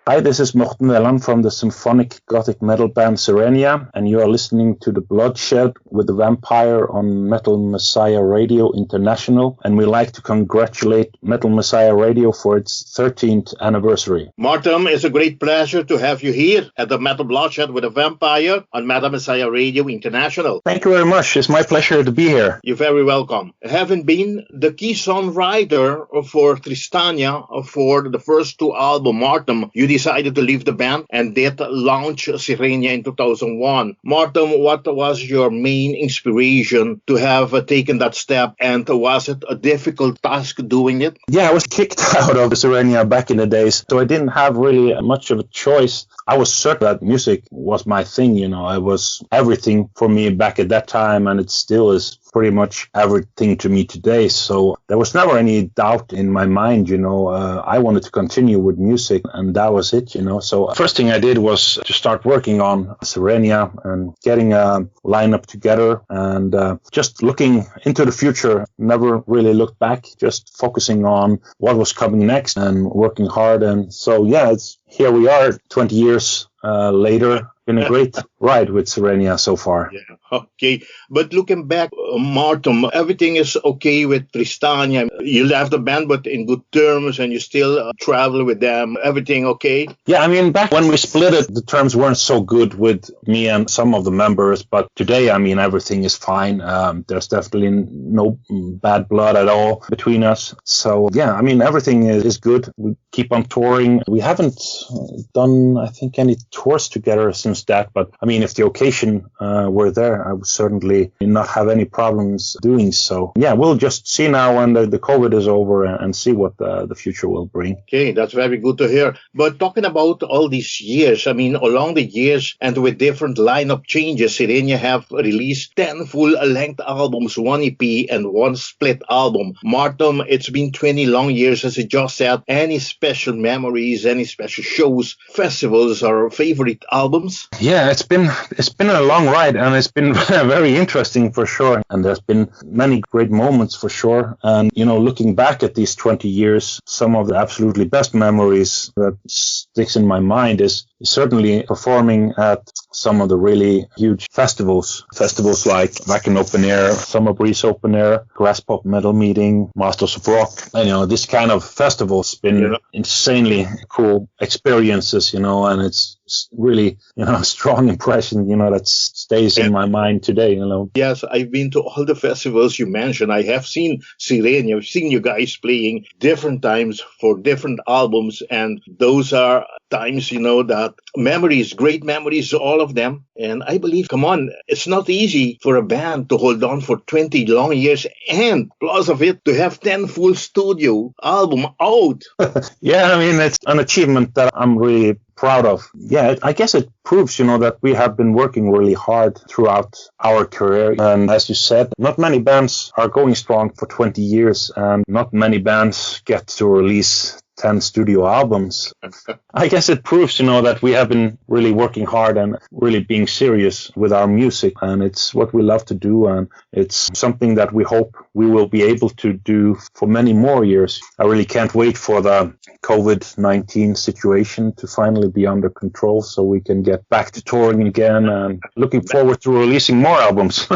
Hi, this is Morten Veland from the symphonic gothic metal band Sirenia, and you are listening to The Bloodshed with the Vampire on Metal Messiah Radio International, and we'd like to congratulate Metal Messiah Radio for its 13th anniversary. Morten, it's a great pleasure to have you here at the Metal Bloodshed with the Vampire on Metal Messiah Radio International. Thank you very much. It's my pleasure to be here. You're very welcome. Having been the key songwriter for Tristania for the first two albums, Morten, you decided to leave the band and did launch Sirenia in 2001. Morten, what was your main inspiration to have taken that step, and was it a difficult task doing it? Yeah, I was kicked out of Sirenia back in the days, so I didn't have really much of a choice. I was certain that music was my thing, you know. It was everything for me back at that time, and it still is pretty much everything to me today. So there was never any doubt in my mind, you know. I wanted to continue with music, and that was was it, So first thing I did was to start working on Sirenia and getting a lineup together and just looking into the future. Never really looked back, just focusing on what was coming next and working hard. And so, here we are 20 years later. Been a great ride with Sirenia so far. Yeah, okay. But looking back, Morten, everything is okay with Tristania. You left the band, but in good terms, and you still travel with them. Everything okay? Yeah, I mean, back when we split it, the terms weren't so good with me and some of the members. But today, I mean, everything is fine. There's definitely no bad blood at all between us. So, yeah, I mean, everything is good. We keep on touring. We haven't done, I think, any tours together since that, but I mean, if the occasion were there, I would certainly not have any problems doing so. Yeah, we'll just see now when the COVID is over and see what the future will bring. Okay, that's very good to hear. But talking about all these years, I mean, along the years and with different lineup changes, Sirenia have released 10 full-length albums, 1 EP and 1 split album. Morten, it's been 20 long years, as you just said. Any special memories, any special shows, festivals, or favorite albums? Yeah, it's been a long ride, and it's been very interesting for sure. And there's been many great moments for sure. And looking back at these 20 years, some of the absolutely best memories that sticks in my mind is certainly performing at some of the really huge festivals like Wacken Open Air, Summer Breeze Open Air, Grass Pop Metal Meeting, Masters of Rock. This kind of festivals been insanely cool experiences, and it's really, a strong impression, that stays in my mind today, Yes, I've been to all the festivals you mentioned. I have seen Sirenia. I've seen you guys playing different times for different albums, and those are times, that memories, great memories, all of them. And I believe, come on, it's not easy for a band to hold on for 20 long years and plus of it to have 10 full studio album out. Yeah, I mean, it's an achievement that I'm really proud of. Yeah, I guess it proves, that we have been working really hard throughout our career. And as you said, not many bands are going strong for 20 years, and not many bands get to release 10 studio albums. I guess it proves, that we have been really working hard and really being serious with our music. And it's what we love to do. And it's something that we hope we will be able to do for many more years. I really can't wait for the COVID-19 situation to finally be under control so we can get back to touring again, and looking forward to releasing more albums.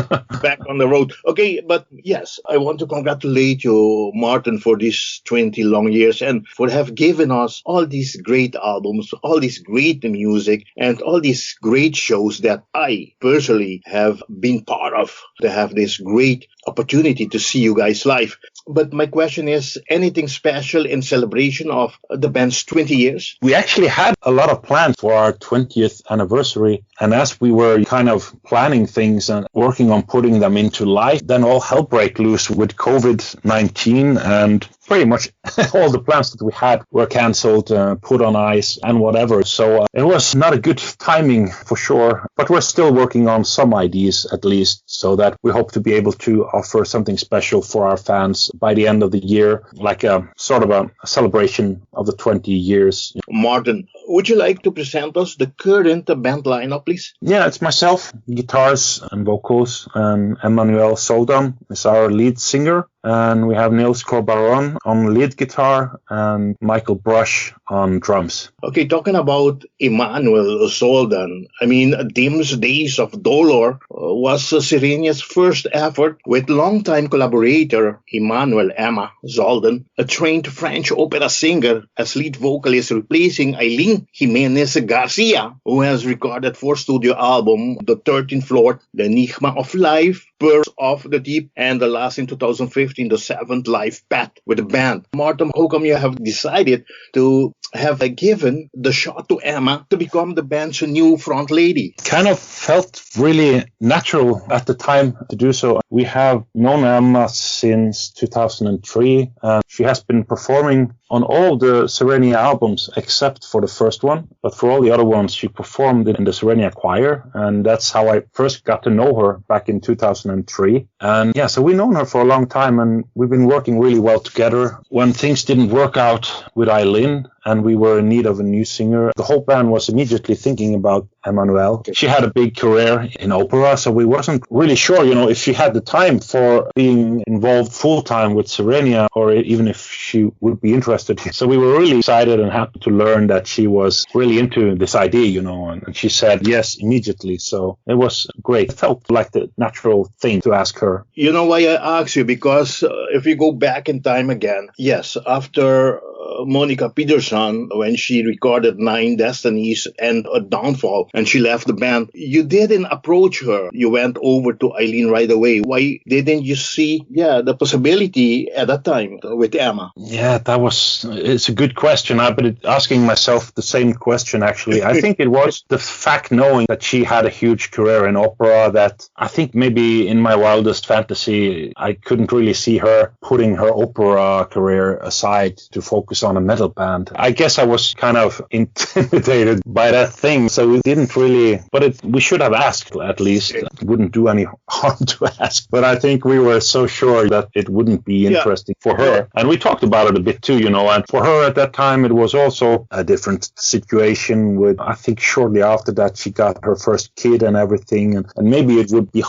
Back on the road. Okay, but yes, I want to congratulate you, Morten, for these 20 long years and for have given us all these great albums, all this great music, and all these great shows that I personally have been part of, to have this great opportunity to see you guys live. But my question is, anything special in celebration of the band's 20 years? We actually had a lot of plans for our 20th anniversary. And as we were kind of planning things and working on putting them into life, then all hell broke loose with COVID-19, and pretty much all the plans that we had were cancelled, put on ice and whatever. So it was not a good timing for sure, but we're still working on some ideas at least, so that we hope to be able to offer something special for our fans by the end of the year, like a sort of a celebration of the 20 years. Morten, would you like to present us the current band lineup, please? Yeah, it's myself, guitars and vocals, and Emmanuelle Zoldan is our lead singer. And we have Nils Courbaron on lead guitar and Michael Brush on drums. Okay, talking about Emmanuelle Zoldan, I mean, Dim's Days of Dolor was Sirenia's first effort with longtime collaborator Emmanuelle Zoldan, a trained French opera singer, as lead vocalist, replacing Eileen Jimenez Garcia, who has recorded 4 studio albums, The 13th Floor, The Enigma of Life, Pearls of the Deep, and the last in 2015, the 7th live path with the band. Morten, how come you have decided to have given the shot to Emma to become the band's new front lady? Kind of felt really natural at the time to do so. We have known Emma since 2003, and she has been performing on all the Sirenia albums except for the first one. But for all the other ones, she performed in the Sirenia choir, and that's how I first got to know her back in 2003. And yeah, so we've known her for a long time, and we've been working really well together. When things didn't work out with Eileen, and we were in need of a new singer. The whole band was immediately thinking about Emmanuelle. She had a big career in opera, so we wasn't really sure, if she had the time for being involved full-time with Sirenia, or even if she would be interested. So we were really excited and happy to learn that she was really into this idea, and she said yes immediately. So it was great. It felt like the natural thing to ask her. You know why I asked you? Because if you go back in time again, yes, after Monica Pedersen, when she recorded Nine Destinies and A Downfall, and she left the band, you didn't approach her. You went over to Eileen right away. Why didn't you see, the possibility at that time with Emma? Yeah, it's a good question. I've been asking myself the same question, actually. I think it was the fact knowing that she had a huge career in opera that I think maybe in my wildest fantasy, I couldn't really see her putting her opera career aside to focus on a metal band. I guess I was kind of intimidated by that thing, so we didn't really, but we should have asked at least. It wouldn't do any harm to ask, but I think we were so sure that it wouldn't be interesting for her. And we talked about it a bit too, and for her at that time, it was also a different situation with, I think shortly after that, she got her first kid and everything. And maybe it would be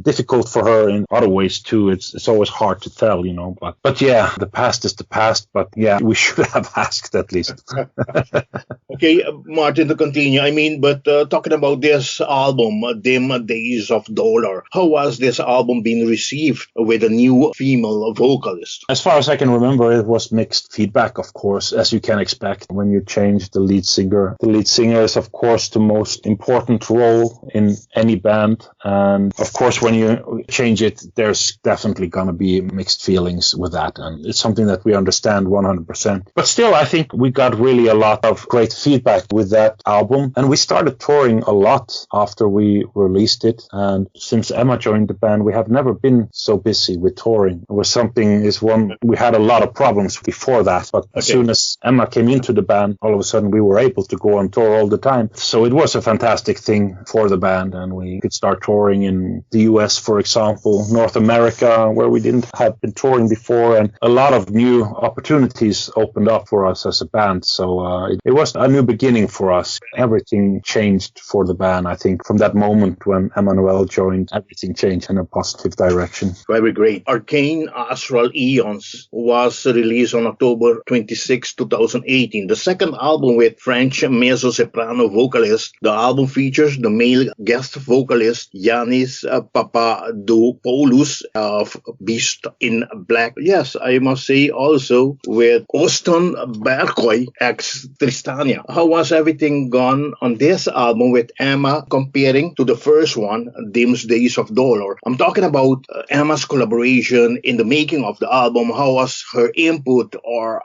difficult for her in other ways too. It's always hard to tell, but yeah, the past is the past, but yeah, we should have asked at least. Okay, Martin, to continue, but talking about this album, Dim Days of Dollar, how was this album being received with a new female vocalist? As far as I can remember, it was mixed feedback, of course, as you can expect when you change the lead singer. The lead singer is, of course, the most important role in any band. And of course, when you change it, there's definitely going to be mixed feelings with that. And it's something that we understand 100%. But still, I think we got really a lot of great feedback with that album. And we started touring a lot after we released it. And since Emma joined the band, we have never been so busy with touring. It was we had a lot of problems before that. But as soon as Emma came into the band, all of a sudden we were able to go on tour all the time. So it was a fantastic thing for the band. And we could start touring in the US, for example, North America, where we didn't have been touring before. And a lot of new opportunities opened up for us as a band. So it was a new beginning for us. Everything changed for the band. I think from that moment when Emmanuelle joined, everything changed in a positive direction. Very great. Arcane Astral Eons was released on October 26, 2018. The second album with French mezzo-soprano vocalist. The album features the male guest vocalist Yanis Papadopoulos of Beast in Black. Yes, I must say also with Austin Berkoy ex Tristania. How was everything gone on this album with Emma comparing to the first one, Dim Days of Dollar? I'm talking about Emma's collaboration in the making of the album. How was her input or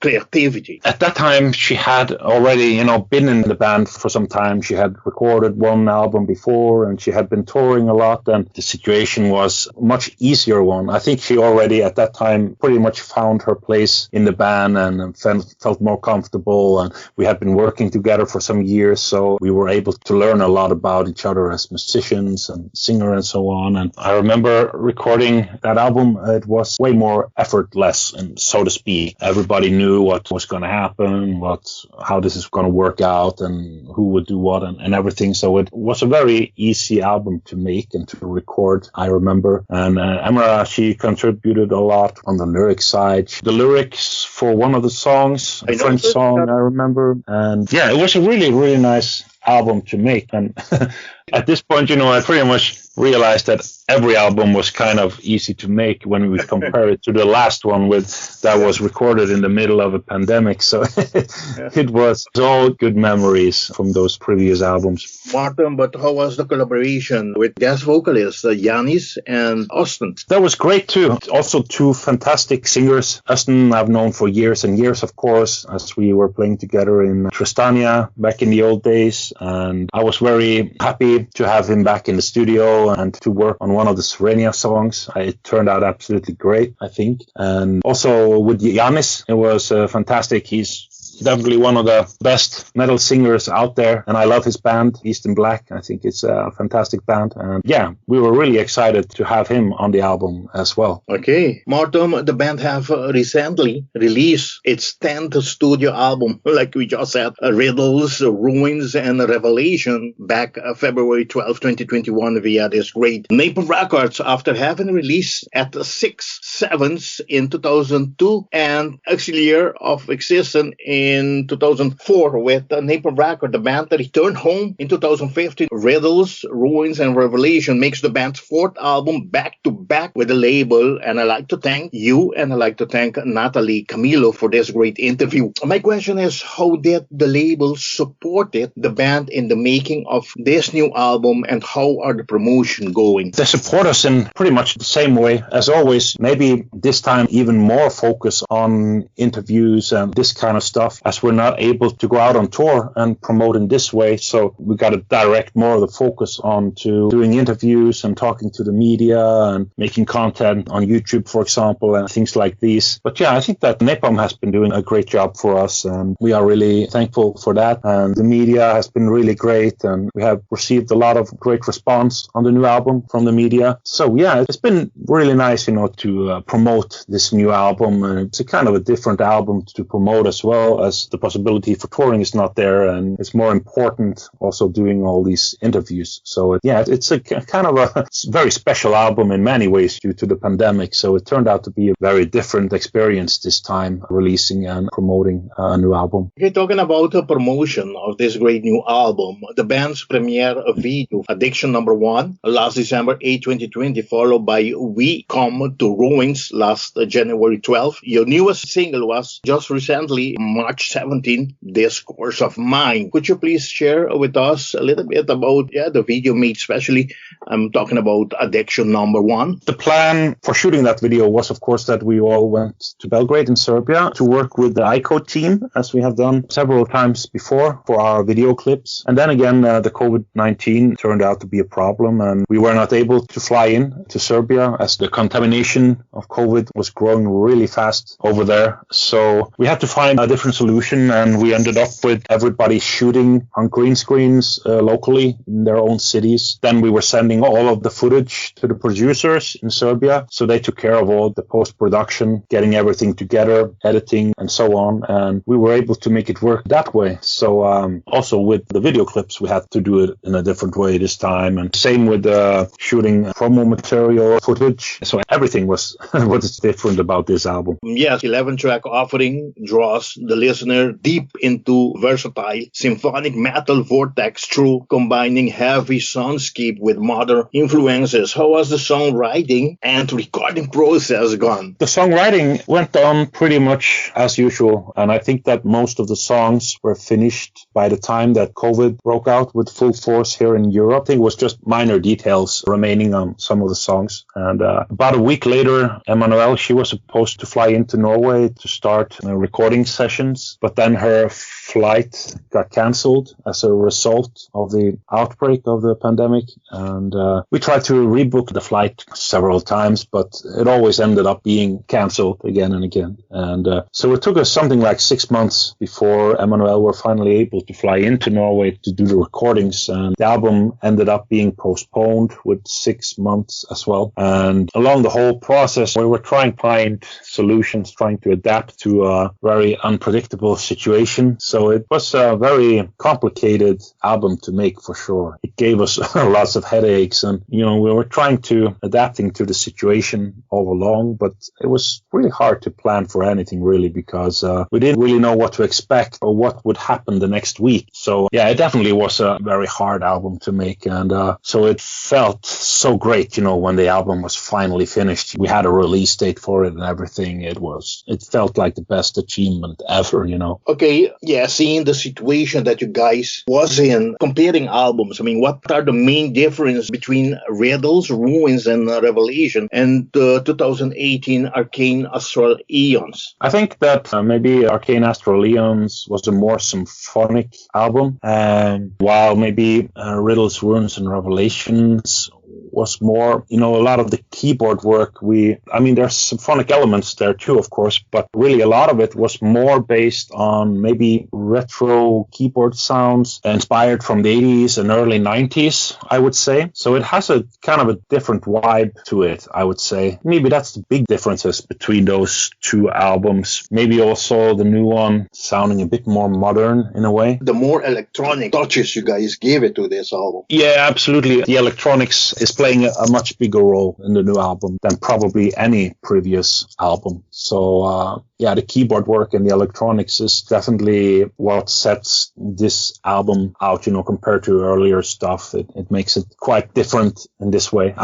creativity? At that time, she had already, been in the band for some time. She had recorded one album before and she had been touring a lot, and the situation was a much easier one. I think she already at that time pretty much found her place in the band and felt more comfortable, and we had been working together for some years, so we were able to learn a lot about each other as musicians and singer and so on. And I remember recording that album, it was way more effortless, and so to speak. Everybody knew what was going to happen, how this is going to work out, and who would do what and everything. So it was a very easy album to make and to record, I remember. And Emma, she contributed a lot on the lyric side. The lyrics for one of the songs, a French song, I remember. And yeah, it was a really, really nice album to make. And at this point, I pretty much realized that every album was kind of easy to make when we compare it to the last one that was recorded in the middle of a pandemic. So it was all good memories from those previous albums. Martin, but how was the collaboration with guest vocalists Yanis and Austin? That was great too. Also two fantastic singers. Austin I've known for years and years, of course, as we were playing together in Tristania back in the old days. And I was very happy to have him back in the studio and to work on one of the Sirenia songs. It turned out absolutely great, I think. And also with Yanis, it was fantastic. He's definitely one of the best metal singers out there, and I love his band, East in Black. I think it's a fantastic band, and yeah, we were really excited to have him on the album as well. Okay, Morten, the band have recently released its 10th studio album, like we just said, Riddles, Ruins, and Revelation, back February 12, 2021, via this great Napalm Records, after having released at 6/7 in 2002 and actually year of existence in 2004 with Napalm Records. The band returned home in 2015. Riddles, Ruins, and Revelation makes the band's fourth album back-to-back with the label, and I'd like to thank you and I'd like to thank Natalie Camilo for this great interview. My question is, how did the label supported the band in the making of this new album, and how are the promotion going? They support us in pretty much the same way as always, maybe this time even more focus on interviews and this kind of stuff, as we're not able to go out on tour and promote in this way. So we got to direct more of the focus on to doing interviews and talking to the media and making content on YouTube, for example, and things like these. But yeah, I think that Napalm has been doing a great job for us, and we are really thankful for that. And the media has been really great, and we have received a lot of great response on the new album from the media. So yeah, it's been really nice, to promote this new album. And it's a kind of a different album to promote as well, as the possibility for touring is not there, and it's more important also doing all these interviews. So yeah, it's a kind of a very special album in many ways due to the pandemic. So it turned out to be a very different experience this time, releasing and promoting a new album. Okay, talking about the promotion of this great new album, the band's premiere video, Addiction Number 1, last December 8, 2020, followed by We Come to Ruins last January 12. Your newest single was just recently, March 17, Discourse of Mine. Could you please share with us a little bit about the video made specially? I'm talking about Addiction Number 1. The plan for shooting that video was, of course, that we all went to Belgrade in Serbia to work with the ICO team, as we have done several times before for our video clips. And then again, the COVID-19 turned out to be a problem, and we were not able to fly in to Serbia as the contamination of COVID was growing really fast over there. So we had to find a different solution, and we ended up with everybody shooting on green screens locally in their own cities. Then we were sending all of the footage to the producers in Serbia, so they took care of all the post-production, getting everything together, editing, and so on. And we were able to make it work that way. So also with the video clips, we had to do it in a different way this time. And same with shooting promo material, footage. So everything was what's different about this album. Yes, 11-track offering draws the listener deep into versatile symphonic metal vortex through combining heavy soundscape with modern influences. How was the songwriting and recording process gone? The songwriting went on pretty much as usual, and I think that most of the songs were finished by the time that COVID broke out with full force here in Europe. I think it was just minor details remaining on some of the songs. And about a week later, Emmanuelle, she was supposed to fly into Norway to start recording sessions, but then her flight got cancelled as a result of the outbreak of the pandemic. And we tried to rebook the flight several times, but it always ended up being cancelled again and again. And so it took us something like 6 months before Emmanuelle were finally able to fly into Norway to do the recordings. And the album ended up being postponed with 6 months as well. And along the whole process, we were trying to find solutions, trying to adapt to a very unpredictable situation. So it was a very complicated album to make for sure. It gave us lots of headaches, and we were trying to adapting to the situation all along, but it was really hard to plan for anything really, because we didn't really know what to expect or what would happen the next week. So yeah, it definitely was a very hard album to make, and so it felt so great, when the album was finally finished. We had a release date for it and everything. It felt like the best achievement ever, Okay, yeah, seeing the situation that you guys was in, comparing albums, what are the main difference between Riddles, Ruins, and Revelation and 2018 Arcane Astral Eons? I think that maybe Arcane Astral Eons was a more symphonic album, while maybe Riddles, Ruins, and Revelations was more, a lot of the keyboard work. There's symphonic elements there too, of course, but really a lot of it was more based on maybe retro keyboard sounds inspired from the 80s and early 90s, I would say. So it has a kind of a different vibe to it, I would say. Maybe that's the big differences between those two albums. Maybe also the new one sounding a bit more modern in a way. The more electronic touches you guys gave it to this album. Yeah, absolutely. The electronics is playing a much bigger role in the new album than probably any previous album. So, the keyboard work and the electronics is definitely what sets this album out, compared to earlier stuff. It makes it quite different in this way.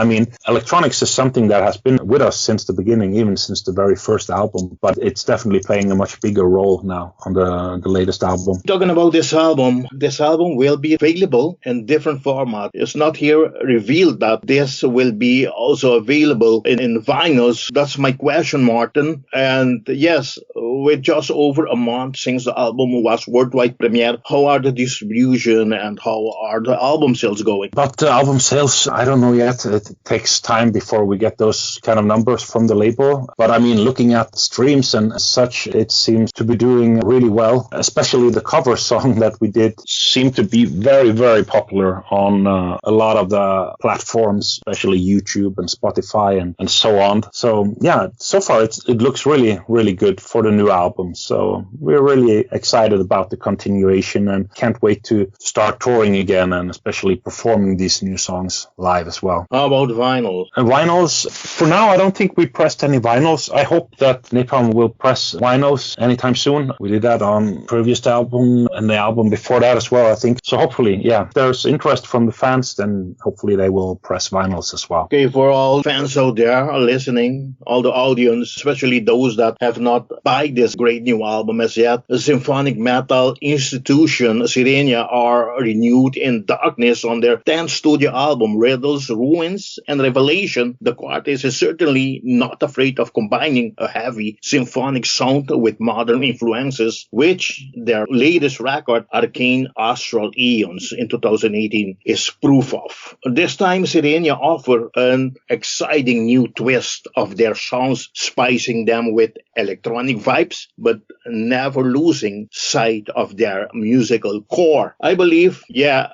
Electronics is something that has been with us since the beginning, even since the very first album, but it's definitely playing a much bigger role now on the latest album. Talking about this album will be available in different formats. It's not here revealed that this will be also available in vinyls. That's my question, Morten. And yes, with just over a month since the album was worldwide premiere, how are the distribution and how are the album sales going? But the album sales, I don't know yet. It takes time before we get those kind of numbers from the label. But looking at streams and such, it seems to be doing really well. Especially the cover song that we did seemed to be very, very popular on a lot of the platforms, especially YouTube and Spotify and so on. So yeah, so far it looks really, really good for the new album. So we're really excited about the continuation and can't wait to start touring again and especially performing these new songs live as well. How about vinyls? And vinyls, for now, I don't think we pressed any vinyls. I hope that Napalm will press vinyls anytime soon. We did that on previous album and the album before that as well, I think. So hopefully, if there's interest from the fans, then hopefully they will press vinyls as well. Okay, for all fans out there listening, all the audience, especially those that have not buy this great new album as yet, the symphonic metal institution Sirenia are renewed in darkness on their 10th studio album, Riddles, Ruins, and Revelation. The quartet is certainly not afraid of combining a heavy symphonic sound with modern influences, which their latest record, Arcane Astral Eons, in 2018, is proof of. This time, Sirenia offer an exciting new twist of their songs, spicing them with electronic vibes, but never losing sight of their musical core. I believe,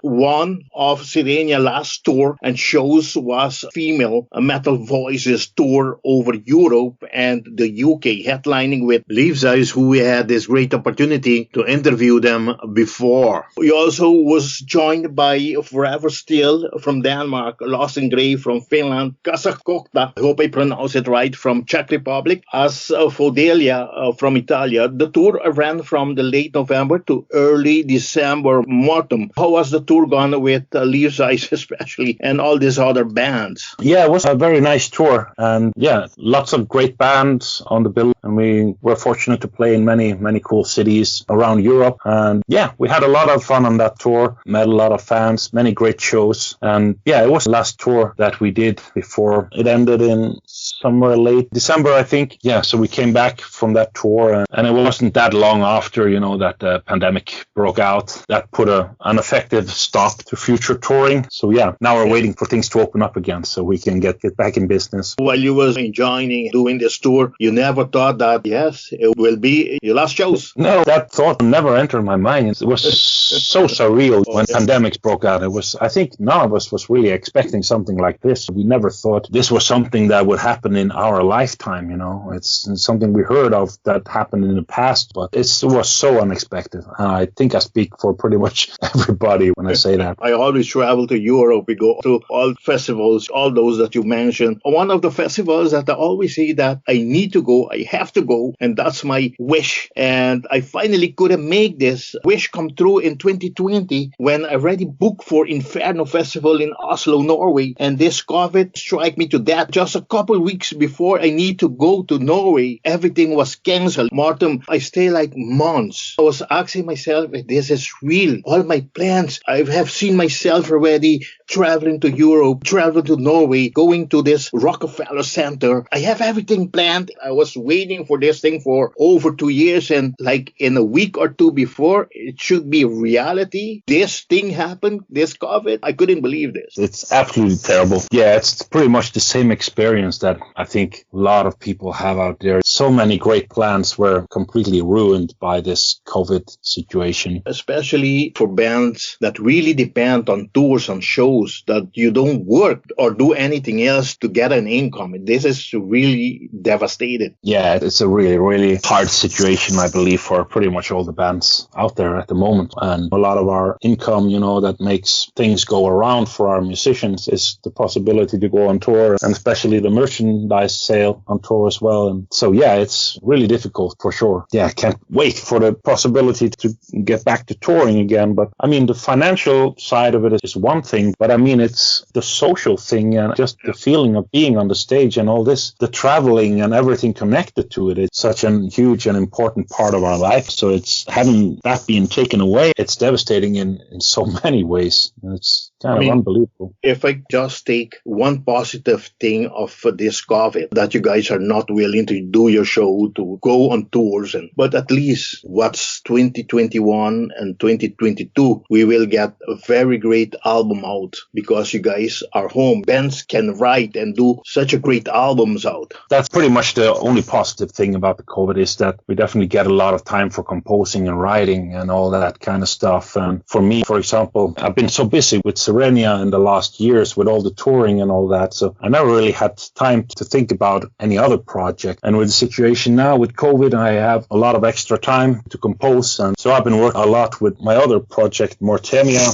one of Sirenia's last tour and shows was Female Metal Voices tour over Europe and the UK, headlining with Leaves, who we had this great opportunity to interview them before. We also was joined by Forever Still from Denmark, Lost in Grave from Finland, Kasakokta, I hope I pronounce it right, from Czech Republic, as Fodelia from Italia. The tour ran from the late November to early December. Morten, how was the tour gone with Leaves especially and all these other bands? Yeah, it was a very nice tour, and lots of great bands on the bill, and we were fortunate to play in many, many cool cities around Europe, and we had a lot of fun on that tour, met a lot of fans, many great shows, and it was the last tour that we did before it ended in somewhere late December, I think. So we came back from that tour, and it wasn't that long after, that the pandemic broke out. That put an effective stop to future touring. So now we're waiting for things to open up again so we can get back in business. While you was enjoying doing this tour, you never thought that, it will be your last shows? No, that thought never entered my mind. It was so surreal when pandemics broke out. I think none of us was really expecting something like this. We never thought this was something that would happen in our lifetime, It's something we heard of that happened in the past, but it was so unexpected. I think I speak for pretty much everybody when I say that. I always travel to Europe. We go to all festivals, all those that you mentioned. One of the festivals that I always say that I need to go, I have to go, and that's my wish. And I finally couldn't make this wish come true in 2020 when I already booked for Inferno Festival in Oslo, Norway, and this COVID struck me to death just a couple weeks before I need to go to Norway. Everything was cancelled. Morten, I stayed like months. I was asking myself if this is real. All my plans, I have seen myself already traveling to Europe, traveling to Norway, going to this Rockefeller Center. I have everything planned. I was waiting for this thing for over 2 years, and like in a week or two before it should be reality, this thing happened, this COVID. I couldn't believe this. It's absolutely absolutely terrible. Yeah, it's pretty much the same experience that I think a lot of people have out there. So many great plans were completely ruined by this COVID situation. Especially for bands that really depend on tours and shows, that you don't work or do anything else to get an income. This is really devastated. Yeah, it's a really, really hard situation, I believe, for pretty much all the bands out there at the moment. And a lot of our income, that makes things go around for our musicians is the possibility to go on tour, and especially the merchandise sale on tour as well. And so, yeah, it's really difficult for sure. Yeah, I can't wait for the possibility to get back to touring again. But I mean, the financial side of it is one thing, but I mean, it's the social thing and just the feeling of being on the stage and all this, the traveling and everything connected to it. It's such a huge and important part of our life. So it's having that being taken away, it's devastating in so many ways. It's kind of unbelievable. If I just take one positive thing of this COVID, that you guys are not willing to do your show, to go on tours, but at least what's 2021 and 2022, we will get a very great album out because you guys are home. Bands can write and do such a great albums out. That's pretty much the only positive thing about the COVID, is that we definitely get a lot of time for composing and writing and all that kind of stuff. And for me, for example, I've been so busy with Sirenia in the last years with all the touring and all that, so I never really had time to think about any other project. And with the situation now with COVID, I have a lot of extra time to compose, and so I've been working a lot with my other project, Mortemia.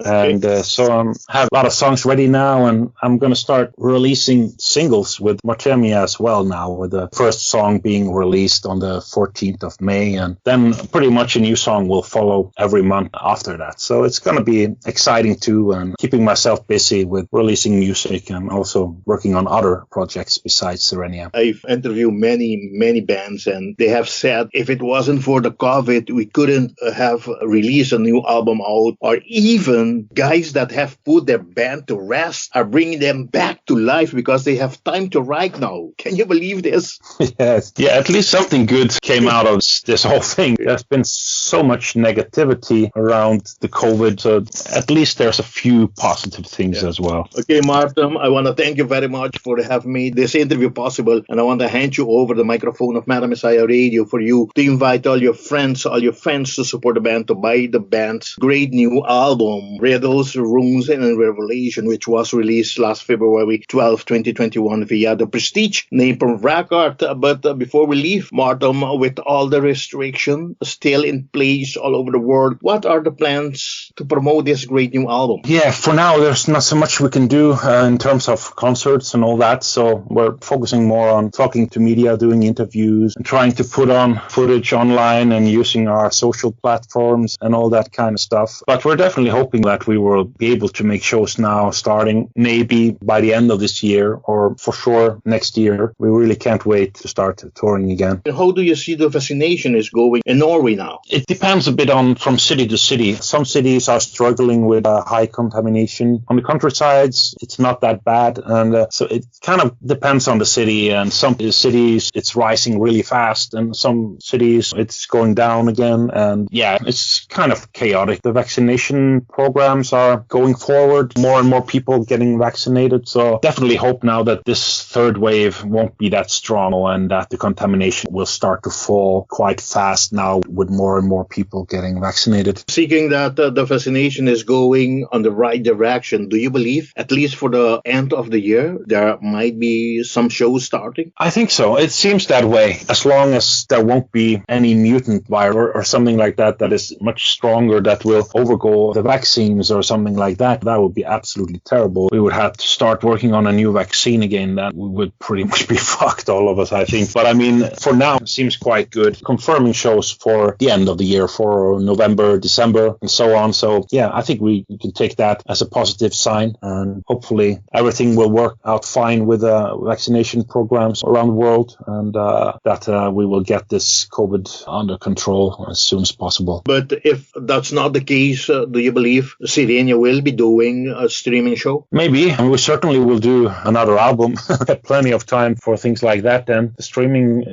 And so I have a lot of songs ready now, and I'm going to start releasing singles with Mortemia as well now, with the first song being released on the 14th of May, and then pretty much a new song will follow every month after that. So it's going to be exciting too, and keeping myself busy with releasing music and also working on other projects besides Sirenia. I've interviewed many bands, and they have said if it wasn't for the COVID, we couldn't have released a new album out, or even guys that have put their band to rest are bringing them back to life because they have time to write now. Can you believe this? Yes. Yeah, at least something good came out of this whole thing. There's been so much negativity around the COVID, so at least there's a few positive things as well. Okay, Martin, I want to thank you very much for having made this interview possible, and I want to hand you over the microphone of Madam Messiah Radio for you to invite all your friends to support the band, to buy the band's great new album, Riddles, Runes, and Revelation, which was released last February 12, 2021 via the Prestige Napalm Records. But before we leave, Martin, with all the restrictions still in place all over the world, what are the plans to promote this great new album? Yeah, for now, there's not so much we can do in terms of concerts and all that. So we're focusing more on talking to media, doing interviews, and trying to put on footage online and using our social platforms and all that kind of stuff. But we're definitely hoping that we will be able to make shows now, starting maybe by the end of this year, or for sure next year. We really can't wait to start touring again. How do you see the vaccination is going in Norway now? It depends a bit on from city to city. Some cities are struggling with high contamination. On the countrysides, it's not that bad. And so it kind of depends on the city. And some cities, it's rising really fast. And some cities, it's going down again. And yeah, it's kind of chaotic. The vaccination programs are going forward. More and more people getting vaccinated. So definitely hope now that this third wave won't be that strong and that the contamination will start to fall quite fast now with more and more people getting vaccinated. Seeking that the vaccination is going on the right direction, do you believe, at least for the end of the year, there might be some shows starting? I think so. It seems that way. As long as there won't be any mutant virus or something like that that is much stronger that will overgo the vaccines or something like that, that would be absolutely terrible. We would have to start working on a new vaccine again. That would pretty much be fucked, all of us, I think. But I mean, for now, it seems quite good. Confirming shows for the end of the year, for November, December, and so on. So yeah, I think we can take that as a positive sign, and hopefully everything will work out fine with vaccination programs around the world, and that we will get this COVID under control as soon as possible. But if that's not the case, do you believe Sirenia will be doing a streaming show? Maybe, and we certainly will do another album. Have plenty of time for things like that. Then the streaming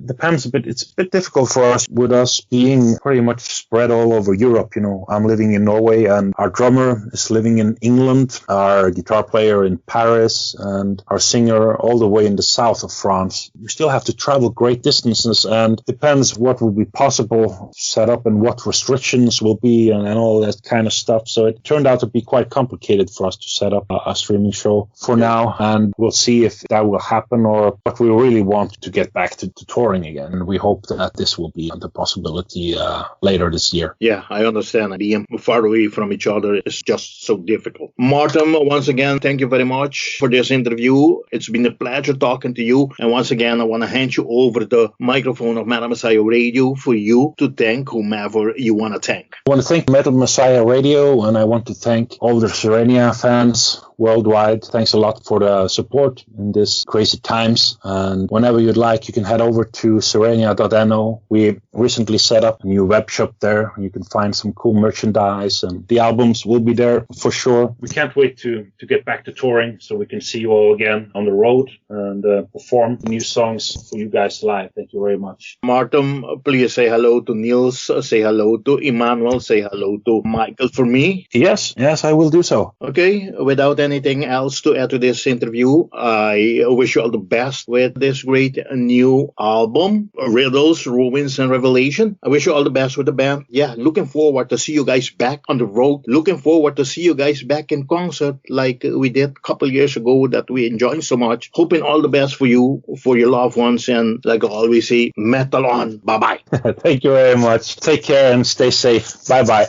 depends a bit. It's a bit difficult for us with us being pretty much spread all over Europe. You know, I'm living in Norway, and our drummer is living in England, our guitar player in Paris, and our singer all the way in the south of France. We still have to travel great distances, and depends what will be possible set up and what restrictions will be and all that kind of stuff. So it turned out to be quite complicated for us to set up a streaming show for now, and we'll see if that will happen, or but we really want to get back to touring again, and we hope that this will be the possibility later this year. Yeah, I understand. Being far away from each other is just so difficult. Martin, once again, thank you very much for this interview. It's been a pleasure talking to you, and once again, I want to hand you over the microphone of Metal Messiah Radio for you to thank whomever you want to thank. I want to thank Metal Messiah Radio, and I want to thank all the Sirenia fans worldwide. Thanks a lot for the support in these crazy times. And whenever you'd like, you can head over to sirenia.no. We recently set up a new web shop there. You can find some cool merchandise, and the albums will be there for sure. We can't wait to get back to touring so we can see you all again on the road and perform new songs for you guys live. Thank you very much. Martin, please say hello to Nils, say hello to Emmanuelle, say hello to Michael for me. Yes, I will do so. Okay, without anything else to add to this interview, I wish you all the best with this great new album, Riddles, Ruins, and Revelation. I wish you all the best with the band. Yeah, looking forward to see you guys back on the road. Looking forward to see you guys back in concert like we did a couple years ago that we enjoyed so much. Hoping all the best for you, for your loved ones, and like I always say, metal on. Bye-bye. Thank you very much. Take care and stay safe. Bye-bye.